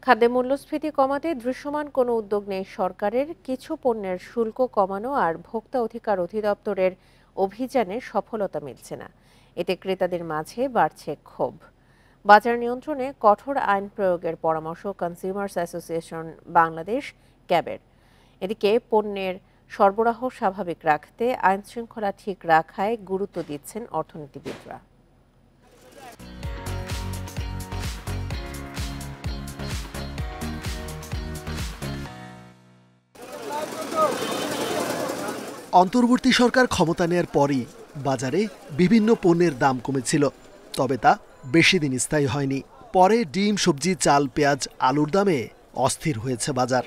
খাদ্যে মূল্যস্ফীতি কমাতে দৃশ্যমান কোনো উদ্যোগ নেই সরকারের। কিছু পণ্যের শুল্ক কমানো আর ভোক্তা অধিকার অধিদপ্তরের অভিযানে সফলতা মিলছে না। এতে ক্রেতাদের মাঝে বাড়ছে ক্ষোভ। বাজার নিয়ন্ত্রণে কঠোর আইন প্রয়োগের পরামর্শ কনজিউমার্স অ্যাসোসিয়েশন বাংলাদেশ ক্যাবের। এদিকে পণ্যের সরবরাহ স্বাভাবিক রাখতে আইন শৃঙ্খলা ঠিক রাখায় গুরুত্ব দিচ্ছেন অর্থনীতিবিদরা। অন্তর্বর্তী সরকার ক্ষমতা নেয়ার পরই বাজারে বিভিন্ন পণ্যের দাম কমেছিল, তবে তা বেশি দিন স্থায়ী হয়নি। পরে ডিম, সবজি, চাল, পেঁয়াজ, আলুর দামে অস্থির হয়েছে বাজার।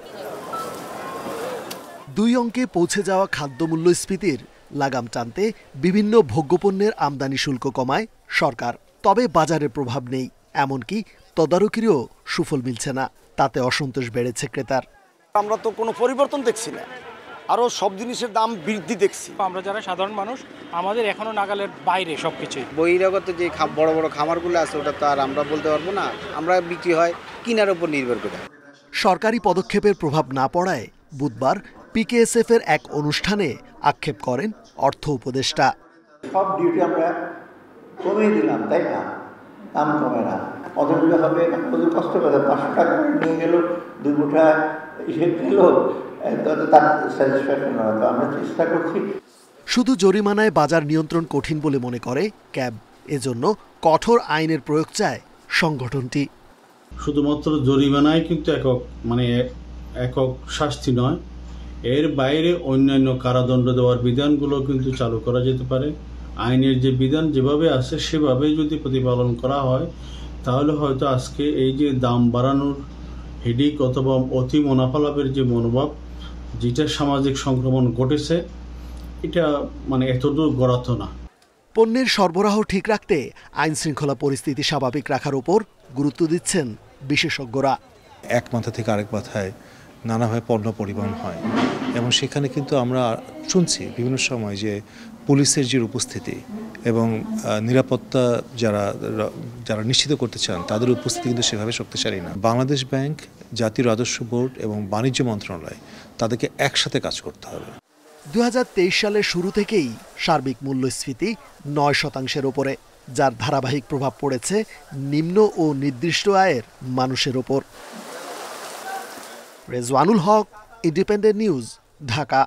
দুই অঙ্কে পৌঁছে যাওয়া খাদ্য মূল্যস্ফীতির লাগাম টানতে বিভিন্ন ভোগ্যপণ্যের আমদানি শুল্ক কমায় সরকার, তবে বাজারের প্রভাব নেই, এমনকি তদারকিরও সুফল মিলছে না। তাতে অসন্তোষ বেড়েছে ক্রেতার। আমরা তো কোনো পরিবর্তন দেখছি না, আরও সব জিনিসের দাম বৃদ্ধি দেখছি। আমরা যারা সাধারণ মানুষ, আমাদের এখনো নাগালের বাইরে সবকিছুই। বহিরাগত যে বড় বড় খামারগুলো আছে ওটা তো আর আমরা বলতে পারবো না, আমরা বিক্রি হয় কিনার উপর নির্ভর করে। সরকারি পদক্ষেপের প্রভাব না পড়ায় বুধবার পিকেএসএফ এর এক অনুষ্ঠানে আক্ষেপ করেন অর্থ উপদেষ্টা। সব ডিউটি আমরা কমিয়ে দিলাম, তাই না? দাম কমে না, অতগুলো হবে ওদের কষ্ট করে 500 টাকা করে নিয়ে গেল, 2 মুঠা খেল, তার স্যাটিসফ্যাকশন হয়। তো আমরা চেষ্টা করছি। শুধু জরিমানায় বাজার নিয়ন্ত্রণ কঠিন বলে মনে করে ক্যাব, এজন্য কঠোর আইনের প্রয়োগ চায় সংগঠনটি। শুধুমাত্র জরিমানায় কিন্তু একক শাস্তি নয়, এর বাইরে অন্যান্য কারাদণ্ড দেওয়ার বিধানগুলো কিন্তু চালু করা যেতে পারে। আইনের যে বিধান যেভাবে আছে সেভাবে যদি প্রতিপালন করা হয়, তাহলে হয়তো আজকে এই যে দাম বাড়ানোর হেডিক অথবা অতি মুনাফা লাভের যে মনোভাব, যেটা সামাজিক সংক্রমণ ঘটেছে, এটা এতদূর গড়াতো না। পণ্যের সরবরাহ ঠিক রাখতে আইন শৃঙ্খলা পরিস্থিতি স্বাভাবিক রাখার উপর গুরুত্ব দিচ্ছেন বিশেষজ্ঞরা। এক মাথা থেকে আরেক মাথায় নানাভাবে পণ্য পরিবহন হয়, এবং সেখানে কিন্তু আমরা শুনছি বিভিন্ন সময় যে পুলিশের যে উপস্থিতি এবং নিরাপত্তা যারা নিশ্চিত করতে চান তাদের উপস্থিতি কিন্তু সেভাবে শক্তিশালী না। বাংলাদেশ ব্যাংক, জাতীয় রাজস্ব বোর্ড এবং বাণিজ্য মন্ত্রণালয় তাদেরকে একসাথে কাজ করতে হবে। 2023 সালের শুরু থেকেই সার্বিক মূল্যস্ফীতি 9% ওপরে, যার ধারাবাহিক প্রভাব পড়েছে নিম্ন ও নির্দিষ্ট আয়ের মানুষের ওপর। রেজওয়ানুল হক, ইন্ডিপেন্ডেন্ট নিউজ, ঢাকা।